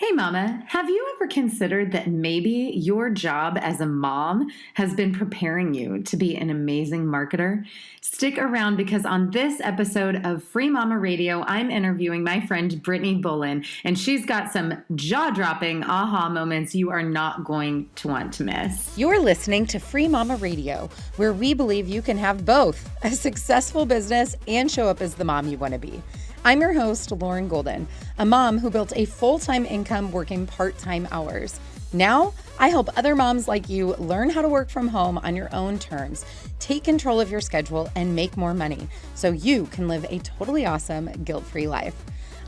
Hey, Mama, have you ever considered that maybe your job as a mom has been preparing you to be an amazing marketer? Stick around because on this episode of Free Mama Radio, I'm interviewing my friend Brittany Bullen, and she's got some jaw-dropping aha moments you are not going to want to miss. You're listening to Free Mama Radio, where we believe you can have both a successful business and show up as the mom you want to be. I'm your host, Lauren Golden, a mom who built a full-time income working part-time hours. Now, I help other moms like you learn how to work from home on your own terms, take control of your schedule, and make more money so you can live a totally awesome, guilt-free life.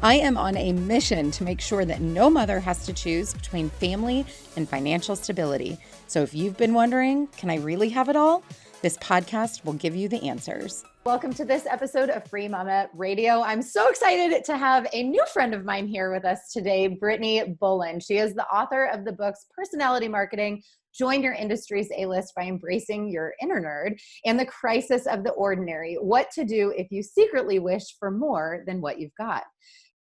I am on a mission to make sure that no mother has to choose between family and financial stability. So if you've been wondering, can I really have it all? This podcast will give you the answers. Welcome to this episode of Free Mama Radio. I'm so excited to have a new friend of mine here with us today, Brittany Bullen. She is the author of the books Personality Marketing, Join Your Industry's A-List by Embracing Your Inner Nerd, and The Crisis of the Ordinary, What to Do If You Secretly Wish for More Than What You've Got.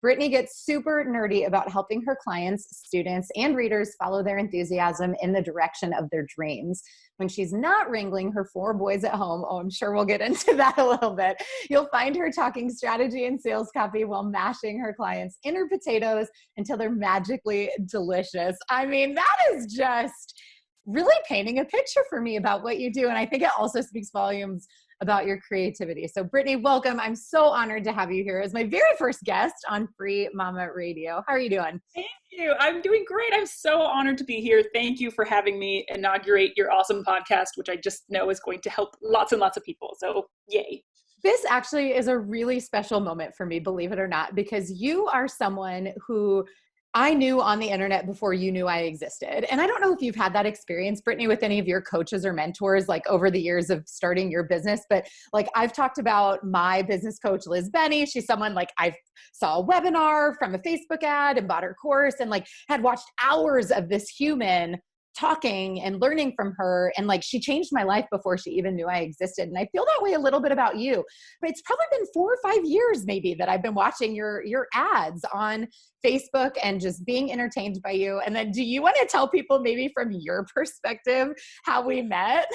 Brittany gets super nerdy about helping her clients, students, and readers follow their enthusiasm in the direction of their dreams. When she's not wrangling her 4 boys at home, I'm sure we'll get into that a little bit, you'll find her talking strategy and sales copy while mashing her clients' inner potatoes until they're magically delicious. I mean, that is just really painting a picture for me about what you do. And I think it also speaks volumes about your creativity. So Brittany, welcome. I'm so honored to have you here as my very first guest on Free Mama Radio. How are you doing? Thank you. I'm doing great. I'm so honored to be here. Thank you for having me inaugurate your awesome podcast, which I just know is going to help lots and lots of people. So yay. This actually is a really special moment for me, believe it or not, because you are someone who I knew on the internet before you knew I existed. And I don't know if you've had that experience, Brittany, with any of your coaches or mentors, like over the years of starting your business. But like I've talked about my business coach, Liz Benny. She's someone like I saw a webinar from a Facebook ad and bought her course and like had watched hours of this human talking and learning from her. And like, she changed my life before she even knew I existed. And I feel that way a little bit about you, but it's probably been 4 or 5 years maybe that I've been watching your ads on Facebook and just being entertained by you. And then do you want to tell people maybe from your perspective how we met?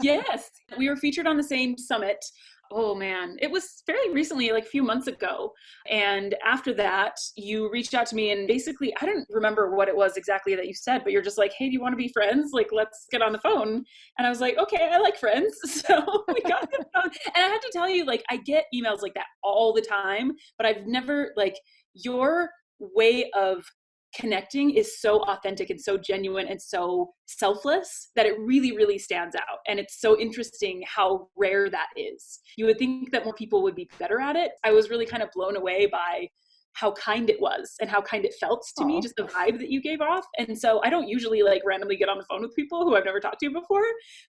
Yes, we were featured on the same summit. Oh man, it was fairly recently, like a few months ago. And after that, you reached out to me and basically, I don't remember what it was exactly that you said, but you're just like, hey, do you want to be friends? Like, let's get on the phone. And I was like, okay, I like friends. So we got on the phone. And I have to tell you, like, I get emails like that all the time, but I've never, like, your way of connecting is so authentic and so genuine and so selfless that it really, really stands out. And it's so interesting how rare that is. You would think that more people would be better at it. I was really kind of blown away by how kind it was and how kind it felt to me, just the vibe that you gave off. And so I don't usually like randomly get on the phone with people who I've never talked to before,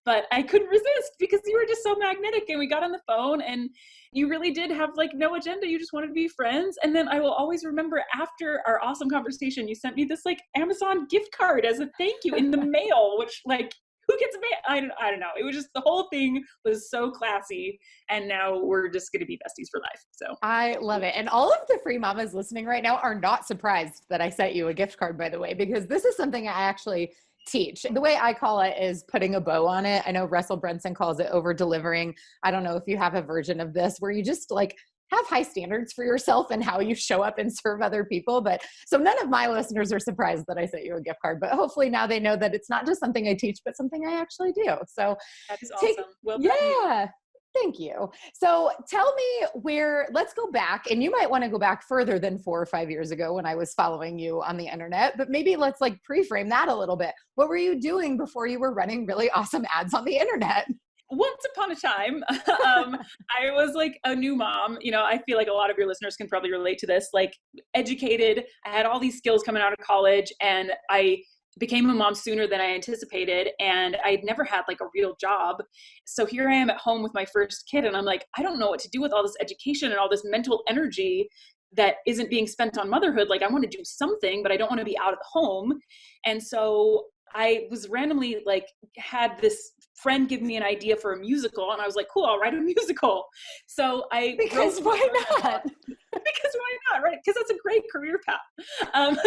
but I couldn't resist because you were just so magnetic. And we got on the phone and you really did have like no agenda. You just wanted to be friends. And then I will always remember after our awesome conversation, you sent me this like Amazon gift card as a thank you in the mail, which like, who gets a mail? I don't know. It was just, the whole thing was so classy. And now we're just going to be besties for life. So I love it. And all of the free mamas listening right now are not surprised that I sent you a gift card, by the way, because this is something I actually teach. The way I call it is putting a bow on it. I know Russell Brunson calls it over delivering. I don't know if you have a version of this where you just like have high standards for yourself and how you show up and serve other people. But so none of my listeners are surprised that I sent you a gift card, but hopefully now they know that it's not just something I teach, but something I actually do. So that is awesome. Well done. Yeah. Thank you. So tell me let's go back, and you might want to go back further than 4 or 5 years ago when I was following you on the internet, but maybe let's like pre-frame that a little bit. What were you doing before you were running really awesome ads on the internet? Once upon a time, I was like a new mom. You know, I feel like a lot of your listeners can probably relate to this, like educated. I had all these skills coming out of college and I became a mom sooner than I anticipated. And I'd never had like a real job. So here I am at home with my first kid. And I'm like, I don't know what to do with all this education and all this mental energy that isn't being spent on motherhood. Like I want to do something, but I don't want to be out of the home. And so I was randomly like, had this friend give me an idea for a musical and I was like, cool, I'll write a musical. So because why not? Because why not, right? Because that's a great career path.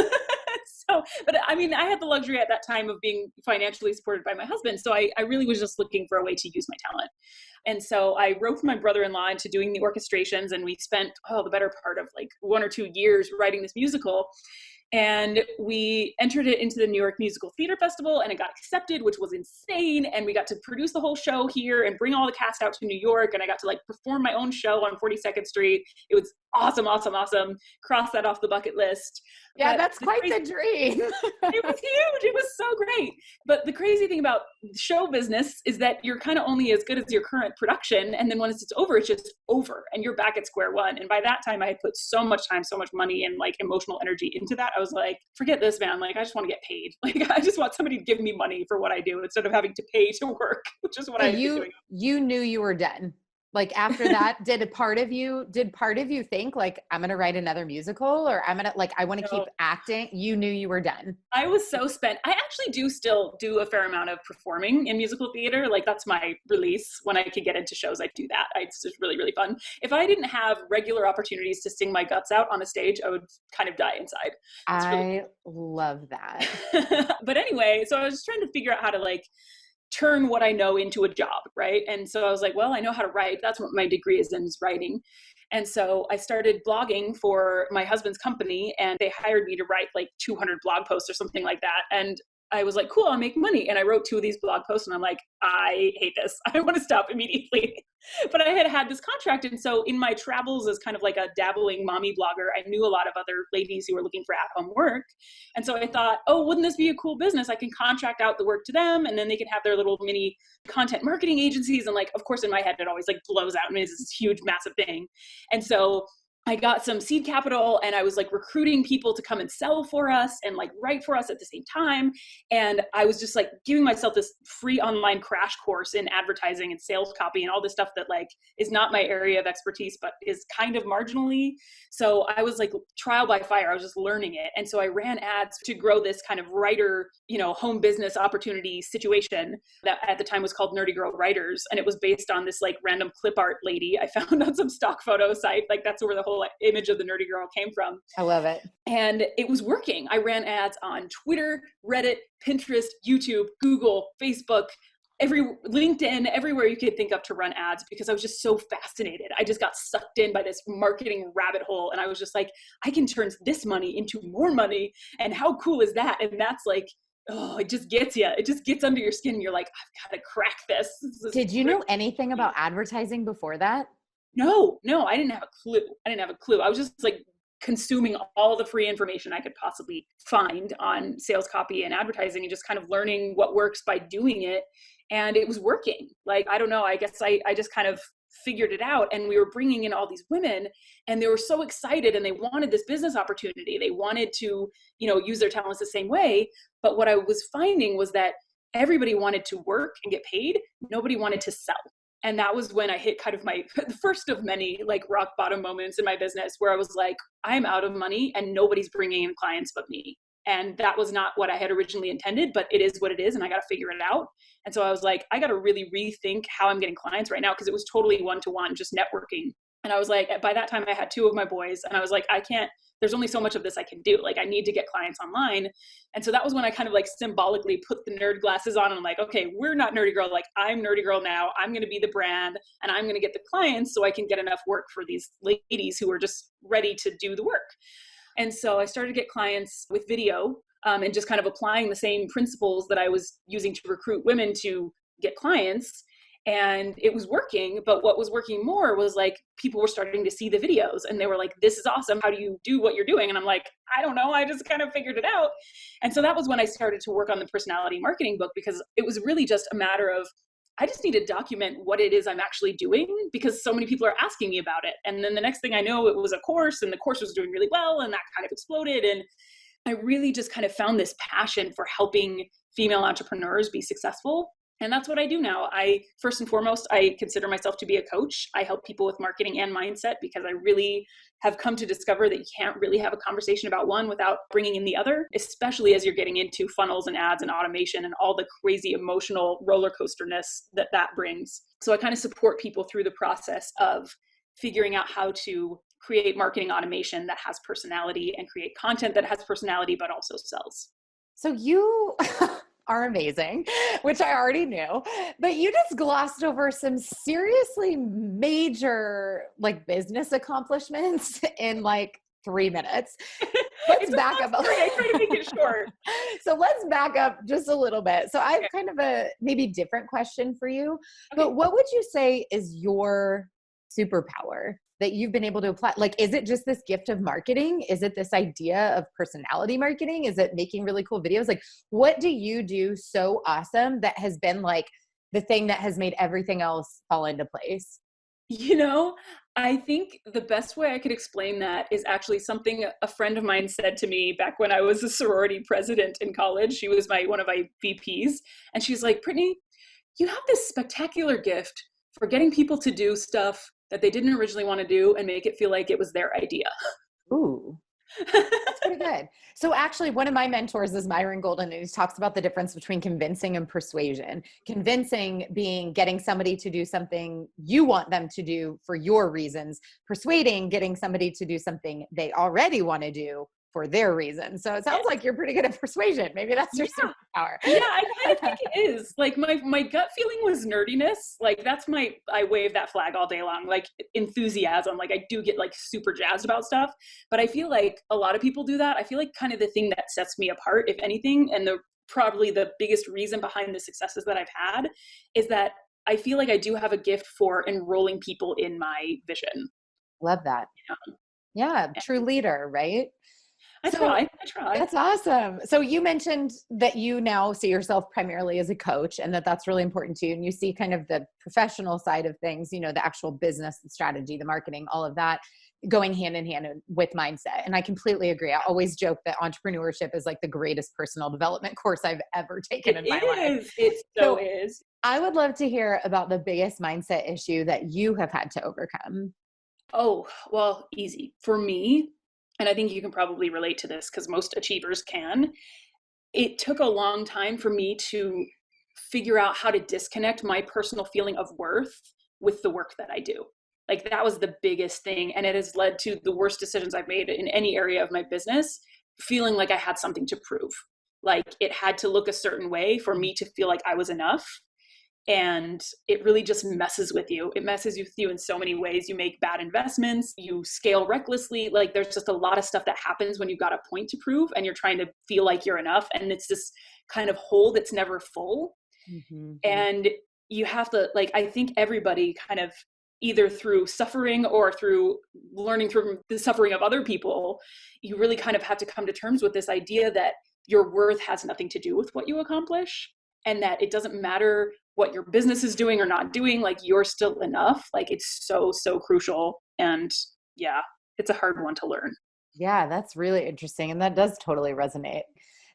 But I mean, I had the luxury at that time of being financially supported by my husband. So I really was just looking for a way to use my talent. And so I roped my brother-in-law into doing the orchestrations, and we spent, the better part of like 1 or 2 years writing this musical. And we entered it into the New York Musical Theater Festival, and it got accepted, which was insane. And we got to produce the whole show here and bring all the cast out to New York. And I got to like perform my own show on 42nd Street. It was awesome, awesome, awesome. Cross that off the bucket list. Yeah, But that's quite the dream. it was huge. It was so great. But the crazy thing about show business is that you're kind of only as good as your current production. And then once it's over, it's just over and you're back at square one. And by that time I had put so much time, so much money and like emotional energy into that. I was like, forget this, man. Like, I just want to get paid. Like, I just want somebody to give me money for what I do instead of having to pay to work, which is what I was doing. You knew you were done. Like after that, did part of you think like, I'm going to write another musical, or I want to keep acting? You knew you were done. I was so spent. I actually do still do a fair amount of performing in musical theater. Like that's my release. When I could get into shows, I do that. It's just really, really fun. If I didn't have regular opportunities to sing my guts out on a stage, I would kind of die inside. I love that. But anyway, so I was just trying to figure out how to like turn what I know into a job, right? And so I was like, well, I know how to write. That's what my degree is in, is writing. And so I started blogging for my husband's company, and they hired me to write like 200 blog posts or something like that. And I was like, cool, I'll make money. And I wrote 2 of these blog posts and I'm like, I hate this. I want to stop immediately. But I had this contract. And so in my travels as kind of like a dabbling mommy blogger, I knew a lot of other ladies who were looking for at-home work. And so I thought, oh, wouldn't this be a cool business? I can contract out the work to them, and then they can have their little mini content marketing agencies. And like, of course, in my head, it always like blows out and is this huge, massive thing. And so I got some seed capital, and I was like recruiting people to come and sell for us and like write for us at the same time. And I was just like giving myself this free online crash course in advertising and sales copy and all this stuff that like is not my area of expertise, but is kind of marginally. So I was like trial by fire. I was just learning it. And so I ran ads to grow this kind of writer, home business opportunity situation that at the time was called Nerdy Girl Writers. And it was based on this like random clip art lady I found on some stock photo site. Like that's where the whole image of the nerdy girl came from. I love it. And it was working. I ran ads on Twitter, Reddit, Pinterest, YouTube, Google, Facebook, LinkedIn, everywhere you could think of to run ads, because I was just so fascinated. I just got sucked in by this marketing rabbit hole. And I was just like, I can turn this money into more money. And how cool is that? And that's like, it just gets you. It just gets under your skin. You're like, I've got to crack this. Did you know anything about advertising before that? No, I didn't have a clue. I was just like consuming all the free information I could possibly find on sales copy and advertising, and just kind of learning what works by doing it. And it was working. Like, I don't know, I guess I just kind of figured it out. And we were bringing in all these women, and they were so excited, and they wanted this business opportunity. They wanted to, use their talents the same way. But what I was finding was that everybody wanted to work and get paid. Nobody wanted to sell. And that was when I hit kind of the first of many like rock bottom moments in my business, where I was like, I'm out of money and nobody's bringing in clients but me. And that was not what I had originally intended, but it is what it is. And I got to figure it out. And so I was like, I got to really rethink how I'm getting clients right now, because it was totally one-to-one, just networking. And I was like, by that time I had 2 of my boys, and I was like, there's only so much of this I can do. Like, I need to get clients online. And so that was when I kind of like symbolically put the nerd glasses on, and I'm like, okay, we're not Nerdy Girl. Like, I'm Nerdy Girl now. I'm going to be the brand, and I'm going to get the clients so I can get enough work for these ladies who are just ready to do the work. And so I started to get clients with video, and just kind of applying the same principles that I was using to recruit women to get clients. And it was working, but what was working more was like people were starting to see the videos, and they were like, this is awesome. How do you do what you're doing? And I'm like, I don't know. I just kind of figured it out. And so that was when I started to work on the personality marketing book, because it was really just a matter of, I just need to document what it is I'm actually doing, because so many people are asking me about it. And then the next thing I know, it was a course, and the course was doing really well, and that kind of exploded. And I really just kind of found this passion for helping female entrepreneurs be successful. And that's what I do now. First and foremost, I consider myself to be a coach. I help people with marketing and mindset, because I really have come to discover that you can't really have a conversation about one without bringing in the other, especially as you're getting into funnels and ads and automation and all the crazy emotional roller coasterness that brings. So I kind of support people through the process of figuring out how to create marketing automation that has personality, and create content that has personality, but also sells. So you are amazing, which I already knew, but you just glossed over some seriously major like business accomplishments in like 3 minutes. Let's It's a back long up. story. I try to make it short. So let's back up just a little bit. So I have Okay. kind of a maybe different question for you, Okay. but what would you say is your superpower that you've been able to apply? Like, is it just this gift of marketing? Is it this idea of personality marketing? Is it making really cool videos? Like, what do you do so awesome that has been like the thing that has made everything else fall into place? You know, I think the best way I could explain that is actually something a friend of mine said to me back when I was a sorority president in college. She was one of my VPs, and she's like, "Brittany, you have this spectacular gift for getting people to do stuff that they didn't originally want to do and make it feel like it was their idea." Ooh. That's pretty good. So actually, one of my mentors is Myron Golden, and he talks about the difference between convincing and persuasion. Convincing being getting somebody to do something you want them to do for your reasons. Persuading, getting somebody to do something they already want to do for their reasons. So it sounds like you're pretty good at persuasion. Maybe that's your superpower. Yeah, I kind of think it is. Like my gut feeling was nerdiness. Like I wave that flag all day long. Like enthusiasm. Like I do get like super jazzed about stuff. But I feel like a lot of people do that. I feel like kind of the thing that sets me apart, if anything, and probably the biggest reason behind the successes that I've had is that I feel like I do have a gift for enrolling people in my vision. Love that. You know? Yeah, true leader, right? I try. That's awesome. So you mentioned that you now see yourself primarily as a coach and that's really important to you. And you see kind of the professional side of things, you know, the actual business, the strategy, the marketing, all of that going hand in hand with mindset. And I completely agree. I always joke that entrepreneurship is like the greatest personal development course I've ever taken in my life. It so is. I would love to hear about the biggest mindset issue that you have had to overcome. Oh, well, easy. For me, and I think you can probably relate to this because most achievers can, it took a long time for me to figure out how to disconnect my personal feeling of worth with the work that I do. Like that was the biggest thing. And it has led to the worst decisions I've made in any area of my business, feeling like I had something to prove. Like it had to look a certain way for me to feel like I was enough. And it really just messes with you. It messes with you in so many ways. You make bad investments, you scale recklessly. Like there's just a lot of stuff that happens when you've got a point to prove and you're trying to feel like you're enough. And it's this kind of hole that's never full. Mm-hmm. And you have to, like, I think everybody kind of either through suffering or through learning from the suffering of other people, you really kind of have to come to terms with this idea that your worth has nothing to do with what you accomplish. And that it doesn't matter what your business is doing or not doing, like you're still enough. Like it's so, so crucial. And yeah, it's a hard one to learn. Yeah, that's really interesting. And that does totally resonate.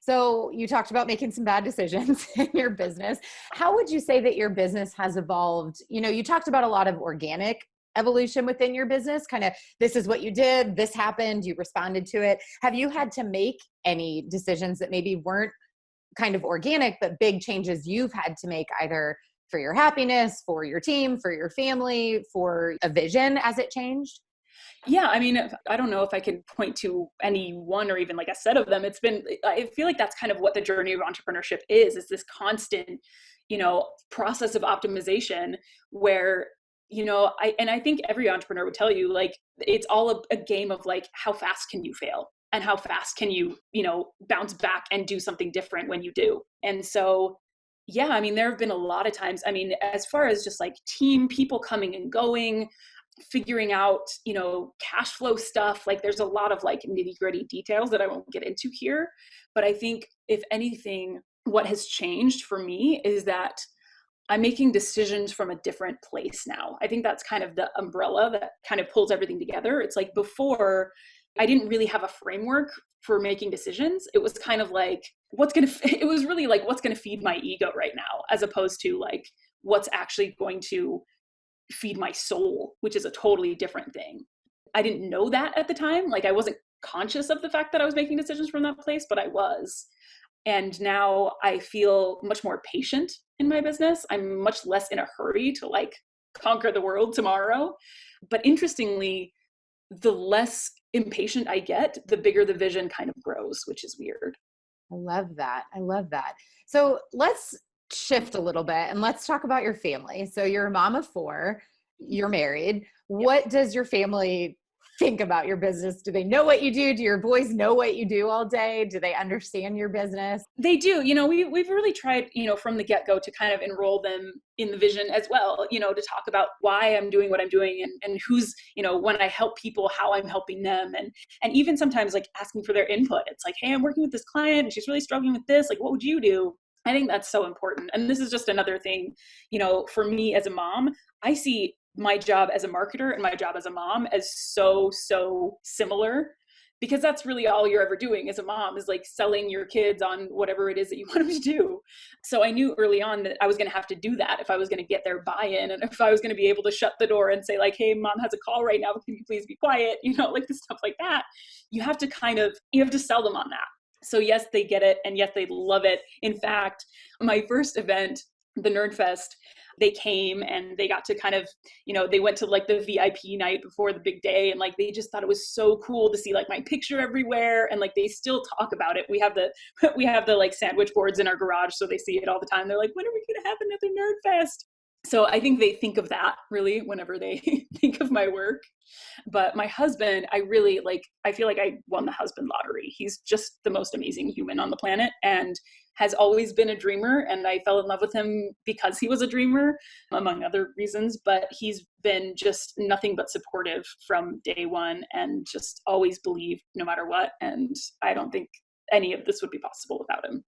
So you talked about making some bad decisions in your business. How would you say that your business has evolved? You know, you talked about a lot of organic evolution within your business, kind of this is what you did, this happened, you responded to it. Have you had to make any decisions that maybe weren't kind of organic, but big changes you've had to make either for your happiness, for your team, for your family, for a vision as it changed? Yeah. I mean, I don't know if I can point to any one or even like a set of them. I feel like that's kind of what the journey of entrepreneurship is this constant, you know, process of optimization where, you know, I think every entrepreneur would tell you, like, it's all a game of like, how fast can you fail? And how fast can you, you know, bounce back and do something different when you do? And so, yeah, I mean, there have been a lot of times, I mean, as far as just like team, people coming and going, figuring out, you know, cash flow stuff, like there's a lot of like nitty gritty details that I won't get into here. But I think if anything, what has changed for me is that I'm making decisions from a different place now. I think that's kind of the umbrella that kind of pulls everything together. It's like before, I didn't really have a framework for making decisions. It was kind of like, it was really like, what's going to feed my ego right now, as opposed to like, what's actually going to feed my soul, which is a totally different thing. I didn't know that at the time. Like I wasn't conscious of the fact that I was making decisions from that place, but I was. And now I feel much more patient in my business. I'm much less in a hurry to like conquer the world tomorrow. But interestingly, the less impatient I get, the bigger the vision kind of grows, which is weird. I love that. I love that. So let's shift a little bit and let's talk about your family. So you're a mom of four, you're married. What does your family think about your business? Do they know what you do? Do your boys know what you do all day? Do they understand your business? They do. We've really tried, from the get-go to kind of enroll them in the vision as well, to talk about why I'm doing what I'm doing and who's, when I help people, how I'm helping them. And even sometimes like asking for their input. It's like, hey, I'm working with this client and she's really struggling with this. Like, what would you do? I think that's so important. And this is just another thing, for me as a mom, I see my job as a marketer and my job as a mom as so similar, because that's really all you're ever doing as a mom is like selling your kids on whatever it is that you want them to do. So I knew early on that I was going to have to do that if I was going to get their buy-in, and if I was going to be able to shut the door and say like, hey, mom has a call right now, can you please be quiet? Like the stuff like that. You have to sell them on that. So yes, they get it. And yes, they love it. In fact, my first event, the Nerdfest, they came and they got to kind of, they went to like the VIP night before the big day. And like, they just thought it was so cool to see like my picture everywhere. And like, they still talk about it. We have the like sandwich boards in our garage. So they see it all the time. They're like, when are we going to have another Nerdfest? So I think they think of that really whenever they think of my work. But my husband, I feel like I won the husband lottery. He's just the most amazing human on the planet and has always been a dreamer. And I fell in love with him because he was a dreamer, among other reasons. But he's been just nothing but supportive from day one and just always believed no matter what. And I don't think any of this would be possible without him.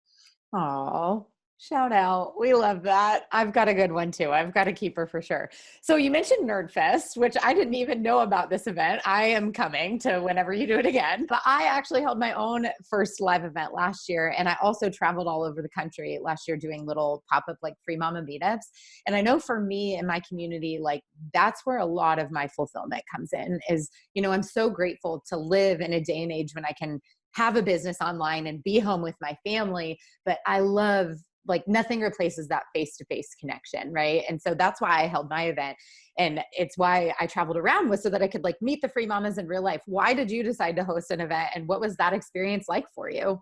Oh, shout out. We love that. I've got a good one too. I've got a keeper for sure. So you mentioned Nerdfest, which I didn't even know about this event. I am coming to whenever you do it again, but I actually held my own first live event last year. And I also traveled all over the country last year doing little pop-up like free mama meetups. And I know for me and my community, like that's where a lot of my fulfillment comes in is, I'm so grateful to live in a day and age when I can have a business online and be home with my family. But I love like nothing replaces that face-to-face connection. Right. And so that's why I held my event. And it's why I traveled around was so that I could like meet the free mamas in real life. Why did you decide to host an event? And what was that experience like for you?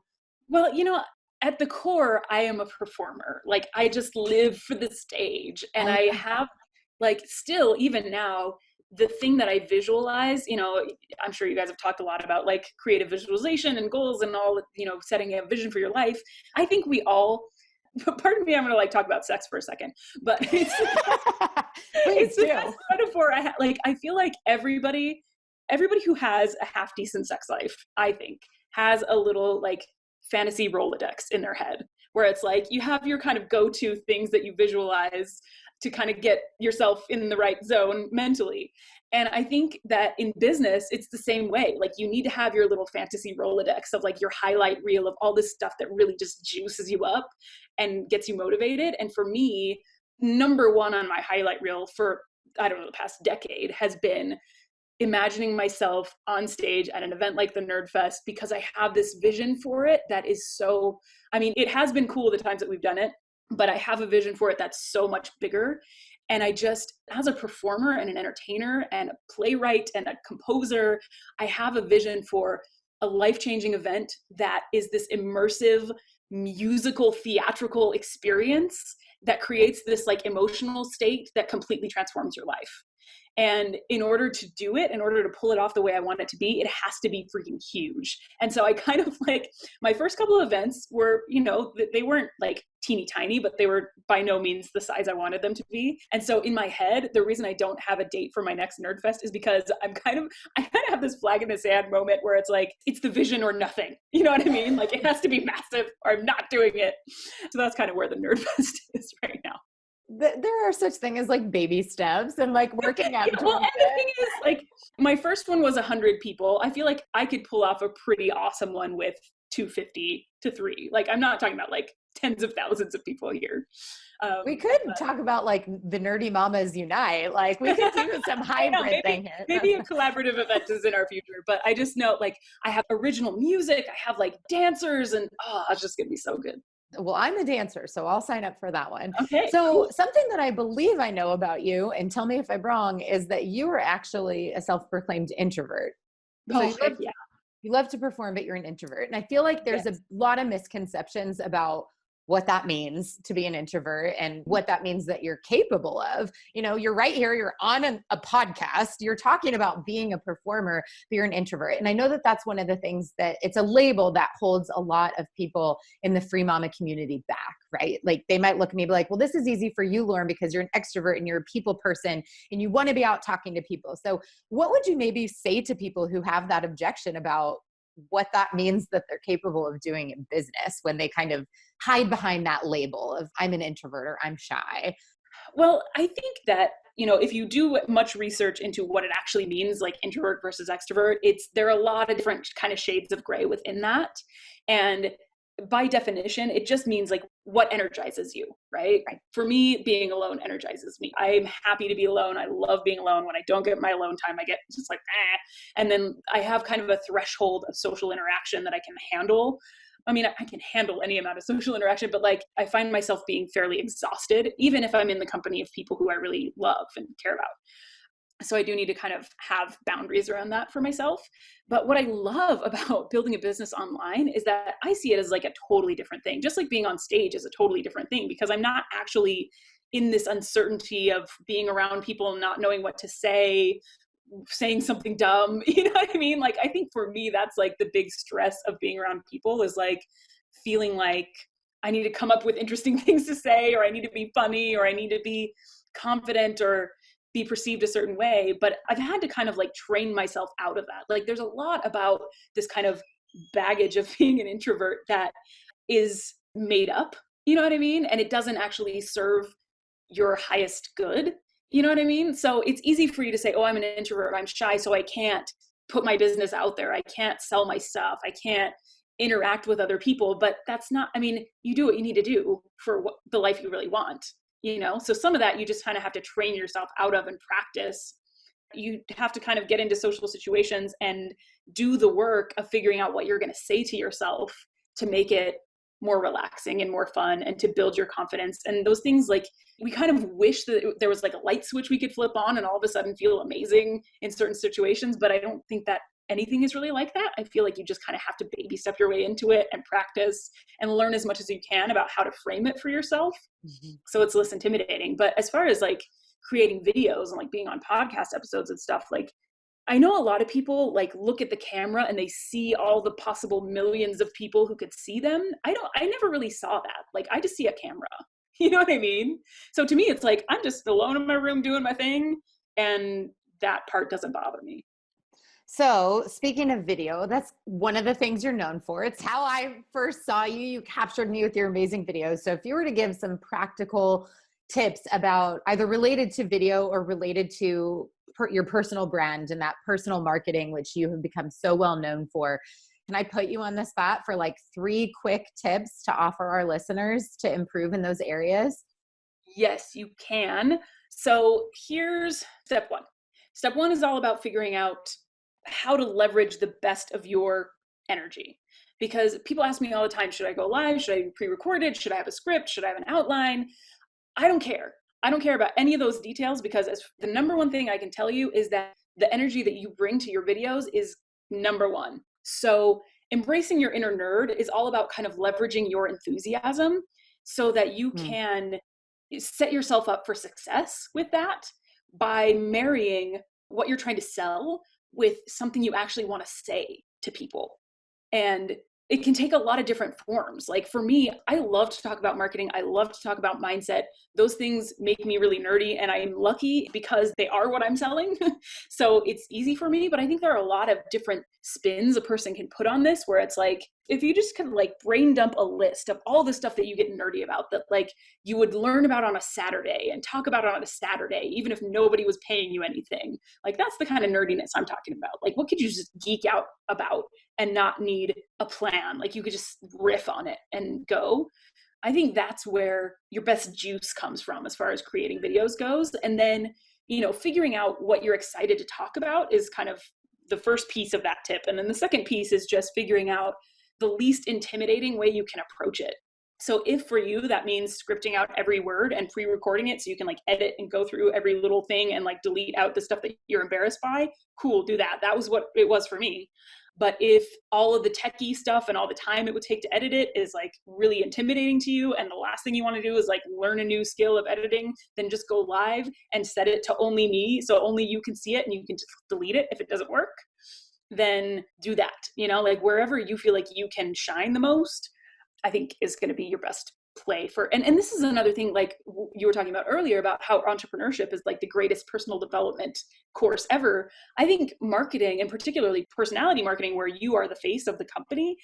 Well, at the core, I am a performer. Like I just live for the stage, and I have like still even now, the thing that I visualize, I'm sure you guys have talked a lot about like creative visualization and goals and all, setting a vision for your life. I think we all, pardon me, I'm going to like talk about sex for a second, but it's the best metaphor. I feel like everybody who has a half decent sex life, I think, has a little like fantasy Rolodex in their head where it's like you have your kind of go-to things that you visualize to kind of get yourself in the right zone mentally. And I think that in business, it's the same way. Like you need to have your little fantasy Rolodex of like your highlight reel of all this stuff that really just juices you up and gets you motivated. And for me, number one on my highlight reel for, I don't know, the past decade has been imagining myself on stage at an event like the Nerdfest, because I have this vision for it that is so, it has been cool the times that we've done it, but I have a vision for it that's so much bigger. And I just, as a performer and an entertainer and a playwright and a composer, I have a vision for a life-changing event that is this immersive, musical, theatrical experience that creates this like emotional state that completely transforms your life. And in order to do it, in order to pull it off the way I want it to be, it has to be freaking huge. And so I kind of like, my first couple of events were, they weren't like teeny tiny, but they were by no means the size I wanted them to be. And so in my head, the reason I don't have a date for my next Nerdfest is because I kind of have this flag in the sand moment where it's like, it's the vision or nothing. You know what I mean? Like it has to be massive or I'm not doing it. So that's kind of where the Nerdfest is right now. There are such things as like baby steps and like working out. Well, and the thing is, like, my first one was 100 people. I feel like I could pull off a pretty awesome one with 250 to 3. Like, I'm not talking about like tens of thousands of people here. We could talk about like the Nerdy Mamas Unite. Like we could do some hybrid thing here. Maybe a collaborative event is in our future, but I just know like I have original music, I have like dancers, and it's just gonna be so good. Well, I'm a dancer, so I'll sign up for that one. Okay. So cool. Something that I believe I know about you, and tell me if I'm wrong, is that you are actually a self-proclaimed introvert. Yeah. you love to perform, but you're an introvert. And I feel like there's a lot of misconceptions about what that means to be an introvert and what that means that you're capable of. You know, you're right here, you're on a podcast, you're talking about being a performer, but you're an introvert. And I know that that's one of the things that it's a label that holds a lot of people in the free mama community back, right? Like they might look at me and be like, well, this is easy for you, Lauren, because you're an extrovert and you're a people person and you want to be out talking to people. So what would you maybe say to people who have that objection about what that means that they're capable of doing in business when they kind of hide behind that label of I'm an introvert or I'm shy? Well, I think that, you know, if you do much research into what it actually means, like introvert versus extrovert, there are a lot of different kind of shades of gray within that. And by definition, it just means like what energizes you, right? For me, being alone energizes me. I'm happy to be alone. I love being alone. When I don't get my alone time, I get just like, eh. And then I have kind of a threshold of social interaction that I can handle. I mean, I can handle any amount of social interaction, but like I find myself being fairly exhausted, even if I'm in the company of people who I really love and care about. So I do need to kind of have boundaries around that for myself. But what I love about building a business online is that I see it as like a totally different thing. Just like being on stage is a totally different thing, because I'm not actually in this uncertainty of being around people and not knowing what to say, saying something dumb. You know what I mean? Like, I think for me, that's like the big stress of being around people, is like feeling like I need to come up with interesting things to say, or I need to be funny, or I need to be confident, or be perceived a certain way. But I've had to kind of like train myself out of that. Like there's a lot about this kind of baggage of being an introvert that is made up, you know what I mean? And it doesn't actually serve your highest good, you know what I mean? So it's easy for you to say, oh, I'm an introvert, I'm shy, so I can't put my business out there. I can't sell my stuff. I can't interact with other people. But that's not, I mean, you do what you need to do for the life you really want. You know, so some of that you just kind of have to train yourself out of and practice. You have to kind of get into social situations and do the work of figuring out what you're going to say to yourself to make it more relaxing and more fun, and to build your confidence. And those things, like, we kind of wish that there was like a light switch we could flip on and all of a sudden feel amazing in certain situations. But I don't think that anything is really like that. I feel like you just kind of have to baby step your way into it and practice and learn as much as you can about how to frame it for yourself. Mm-hmm. So it's less intimidating. But as far as like creating videos and like being on podcast episodes and stuff, like I know a lot of people like look at the camera and they see all the possible millions of people who could see them. I never really saw that. Like I just see a camera, you know what I mean? So to me, it's like, I'm just alone in my room doing my thing. And that part doesn't bother me. So speaking of video, that's one of the things you're known for. It's how I first saw you. You captured me with your amazing videos. So if you were to give some practical tips about either related to video or related to your personal brand and that personal marketing, which you have become so well known for, can I put you on the spot for like 3 quick tips to offer our listeners to improve in those areas? Yes, you can. So here's step 1. Step 1 is all about figuring out how to leverage the best of your energy. Because people ask me all the time, should I go live? Should I be pre-recorded? Should I have a script? Should I have an outline? I don't care. I don't care about any of those details, because the number one thing I can tell you is that the energy that you bring to your videos is number one. So embracing your inner nerd is all about kind of leveraging your enthusiasm so that you can set yourself up for success with that by marrying what you're trying to sell with something you actually want to say to people. And it can take a lot of different forms. Like for me, I love to talk about marketing. I love to talk about mindset. Those things make me really nerdy, and I'm lucky because they are what I'm selling. So it's easy for me, but I think there are a lot of different spins a person can put on this, where it's like, if you just kind of like brain dump a list of all the stuff that you get nerdy about that like you would learn about on a Saturday and talk about on a Saturday, even if nobody was paying you anything, like that's the kind of nerdiness I'm talking about. Like what could you just geek out about and not need a plan? Like you could just riff on it and go. I think that's where your best juice comes from as far as creating videos goes. And then, you know, figuring out what you're excited to talk about is kind of the first piece of that tip. And then the second piece is just figuring out the least intimidating way you can approach it. So if for you, that means scripting out every word and pre-recording it so you can like edit and go through every little thing and like delete out the stuff that you're embarrassed by, cool, do that. That was what it was for me. But if all of the techie stuff and all the time it would take to edit it is like really intimidating to you, and the last thing you want to do is like learn a new skill of editing, then just go live and set it to only me, so only you can see it and you can just delete it if it doesn't work. Then do that, like wherever you feel like you can shine the most, I think is going to be your best play for. And this is another thing, like you were talking about earlier about how entrepreneurship is like the greatest personal development course ever. I think marketing, and particularly personality marketing, where you are the face of the company,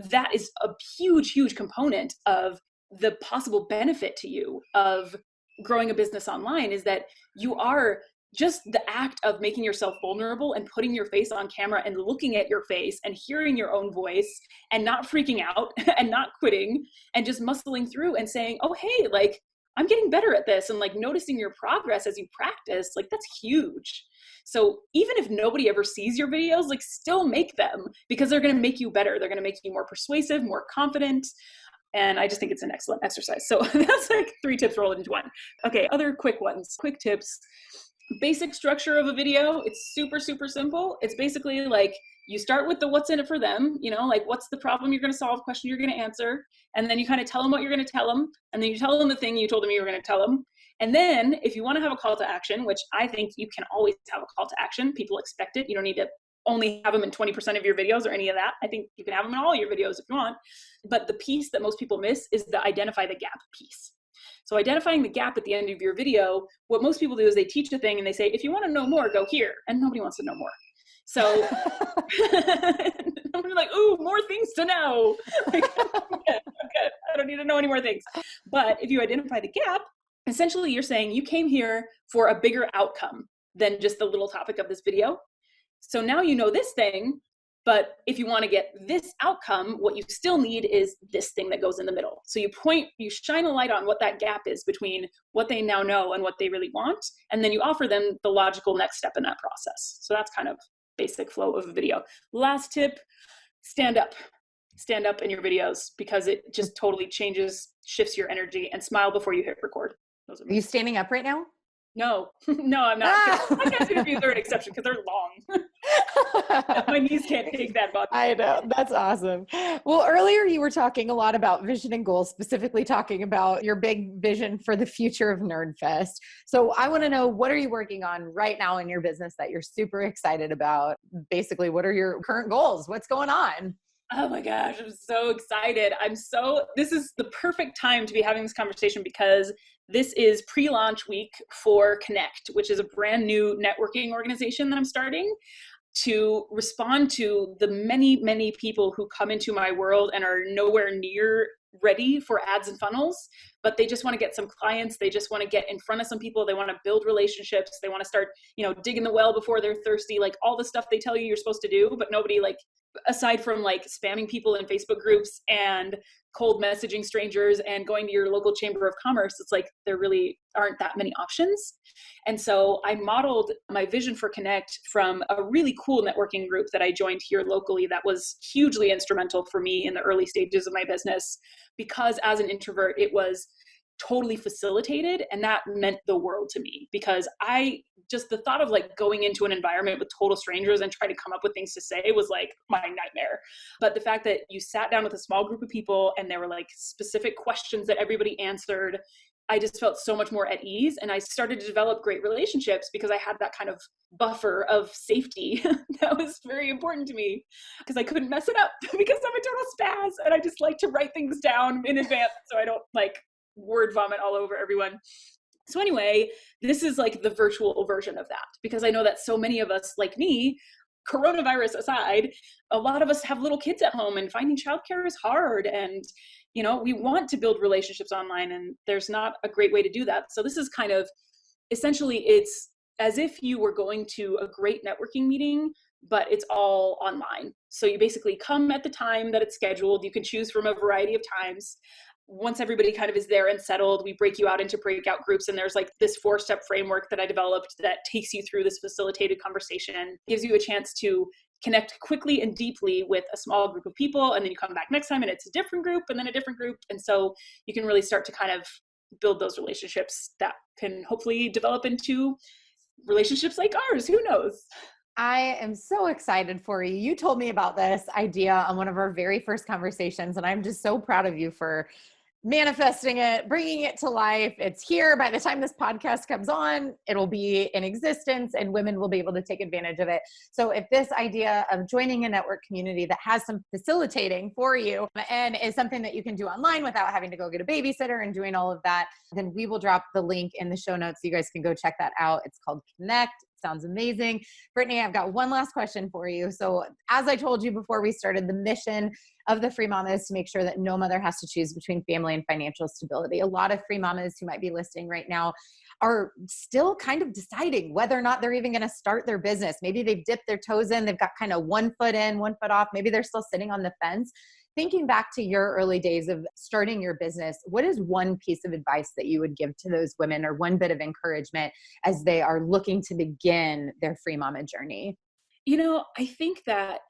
that is a huge component of the possible benefit to you of growing a business online, is that you are just the act of making yourself vulnerable and putting your face on camera and looking at your face and hearing your own voice and not freaking out and not quitting and just muscling through and saying, oh, hey, like I'm getting better at this, and like noticing your progress as you practice, like that's huge. So even if nobody ever sees your videos, like still make them, because they're going to make you better. They're going to make you more persuasive, more confident. And I just think it's an excellent exercise. So that's like 3 tips rolled into one. Okay, other quick ones, quick tips. Basic structure of a video, it's super simple. It's basically like you start with the what's in it for them, like what's the problem you're going to solve, question you're going to answer, and then you kind of tell them what you're going to tell them, and then you tell them the thing you told them you were going to tell them. And then if you want to have a call to action, which I think you can always have a call to action, people expect it. You don't need to only have them in 20% of your videos or any of that. I think you can have them in all your videos if you want. But the piece that most people miss is the identify the gap piece. So identifying the gap at the end of your video, what most people do is they teach a thing and they say, if you want to know more, go here. And nobody wants to know more. So I'm like, ooh, more things to know. Like, okay, I don't need to know any more things. But if you identify the gap, essentially you're saying you came here for a bigger outcome than just the little topic of this video. So now you know this thing, but if you want to get this outcome, what you still need is this thing that goes in the middle. So you shine a light on what that gap is between what they now know and what they really want. And then you offer them the logical next step in that process. So that's kind of basic flow of a video. Last tip, stand up. Stand up in your videos, because it just totally shifts your energy, and smile before you hit record. Are you standing up right now? No, I'm not. Podcast interviews are an exception because they're long. My knees can't take that much. I know. That's awesome. Well, earlier you were talking a lot about vision and goals, specifically talking about your big vision for the future of Nerdfest. So I want to know, what are you working on right now in your business that you're super excited about? Basically, what are your current goals? What's going on? Oh my gosh, I'm so excited. This is the perfect time to be having this conversation, because this is pre-launch week for Connect, which is a brand new networking organization that I'm starting to respond to the many people who come into my world and are nowhere near ready for ads and funnels, but they just want to get some clients. They just want to get in front of some people. They want to build relationships. They want to start, digging the well before they're thirsty, like all the stuff they tell you you're supposed to do, but nobody, like, aside from like spamming people in Facebook groups and cold messaging strangers and going to your local chamber of commerce, it's like there really aren't that many options. And so I modeled my vision for Connect from a really cool networking group that I joined here locally that was hugely instrumental for me in the early stages of my business, because as an introvert, it was totally facilitated, and that meant the world to me, because the thought of like going into an environment with total strangers and trying to come up with things to say was like my nightmare. But the fact that you sat down with a small group of people and there were like specific questions that everybody answered, I just felt so much more at ease, and I started to develop great relationships because I had that kind of buffer of safety that was very important to me, because I couldn't mess it up because I'm a total spaz, and I just like to write things down in advance so I don't like word vomit all over everyone. So anyway, this is like the virtual version of that, because I know that so many of us, like me, coronavirus aside, a lot of us have little kids at home, and finding childcare is hard, and we want to build relationships online, and there's not a great way to do that. So this is kind of, essentially, it's as if you were going to a great networking meeting, but it's all online. So you basically come at the time that it's scheduled. You can choose from a variety of times. Once everybody kind of is there and settled, we break you out into breakout groups, and there's like this 4-step framework that I developed that takes you through this facilitated conversation, gives you a chance to connect quickly and deeply with a small group of people, and then you come back next time and it's a different group, and then a different group. And so you can really start to kind of build those relationships that can hopefully develop into relationships like ours. Who knows? I am so excited for you. You told me about this idea on one of our very first conversations, and I'm just so proud of you for manifesting it, bringing it to life. It's here. By the time this podcast comes on, it'll be in existence and women will be able to take advantage of it. So if this idea of joining a network community that has some facilitating for you and is something that you can do online without having to go get a babysitter and doing all of that, then we will drop the link in the show notes so you guys can go check that out. It's called Connect. Sounds amazing. Brittany, I've got one last question for you. So as I told you before we started, the mission of the Free Mama is to make sure that no mother has to choose between family and financial stability. A lot of free mamas who might be listening right now are still kind of deciding whether or not they're even going to start their business. Maybe they've dipped their toes in, they've got kind of 1 foot in, 1 foot off. Maybe they're still sitting on the fence. Thinking back to your early days of starting your business, what is one piece of advice that you would give to those women or one bit of encouragement as they are looking to begin their free mama journey? I think that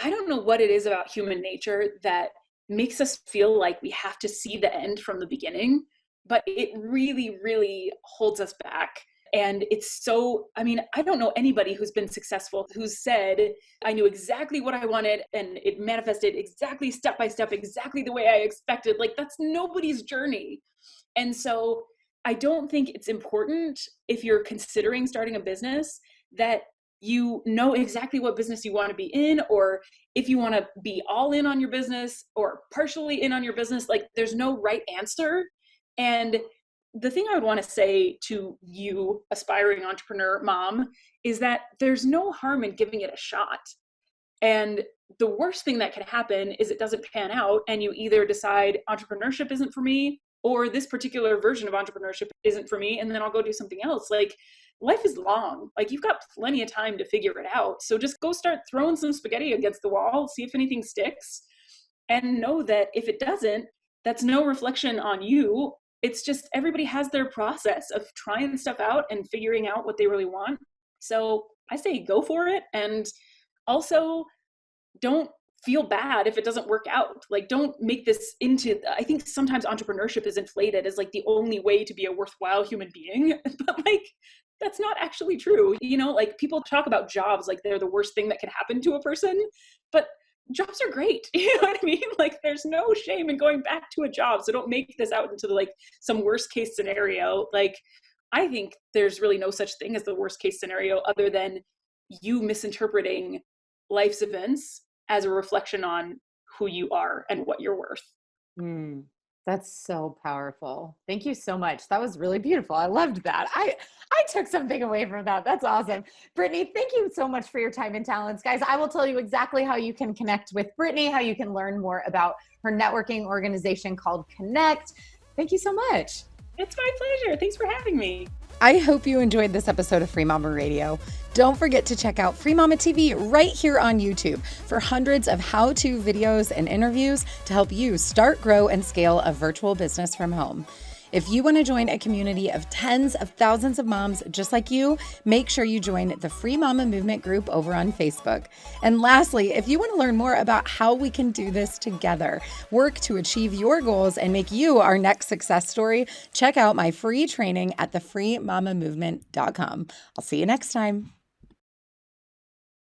I don't know what it is about human nature that makes us feel like we have to see the end from the beginning, but it really, really holds us back. And it's so, I don't know anybody who's been successful who's said, I knew exactly what I wanted and it manifested exactly step by step, exactly the way I expected. Like, that's nobody's journey. And so I don't think it's important if you're considering starting a business that you know exactly what business you want to be in, or if you want to be all in on your business or partially in on your business. Like, there's no right answer. And the thing I would want to say to you, aspiring entrepreneur mom, is that there's no harm in giving it a shot. And the worst thing that can happen is it doesn't pan out and you either decide entrepreneurship isn't for me, or this particular version of entrepreneurship isn't for me, and then I'll go do something else. Like, life is long. Like, you've got plenty of time to figure it out. So just go start throwing some spaghetti against the wall, see if anything sticks, and know that if it doesn't, that's no reflection on you. It's just everybody has their process of trying stuff out and figuring out what they really want. So I say go for it. And also, don't feel bad if it doesn't work out. Like, don't make this into, I think sometimes entrepreneurship is inflated as like the only way to be a worthwhile human being. But like, that's not actually true. Like, people talk about jobs like they're the worst thing that can happen to a person, but jobs are great. You know what I mean? Like, there's no shame in going back to a job. So don't make this out into like some worst case scenario. Like, I think there's really no such thing as the worst case scenario other than you misinterpreting life's events as a reflection on who you are and what you're worth. That's so powerful. Thank you so much. That was really beautiful. I loved that. I took something away from that. That's awesome. Brittany, thank you so much for your time and talents. Guys, I will tell you exactly how you can connect with Brittany, how you can learn more about her networking organization called Connect. Thank you so much. It's my pleasure. Thanks for having me. I hope you enjoyed this episode of Free Mama Radio. Don't forget to check out Free Mama TV right here on YouTube for hundreds of how-to videos and interviews to help you start, grow, and scale a virtual business from home. If you want to join a community of tens of thousands of moms just like you, make sure you join the Free Mama Movement group over on Facebook. And lastly, if you want to learn more about how we can do this together, work to achieve your goals, and make you our next success story, check out my free training at thefreemamamovement.com. I'll see you next time.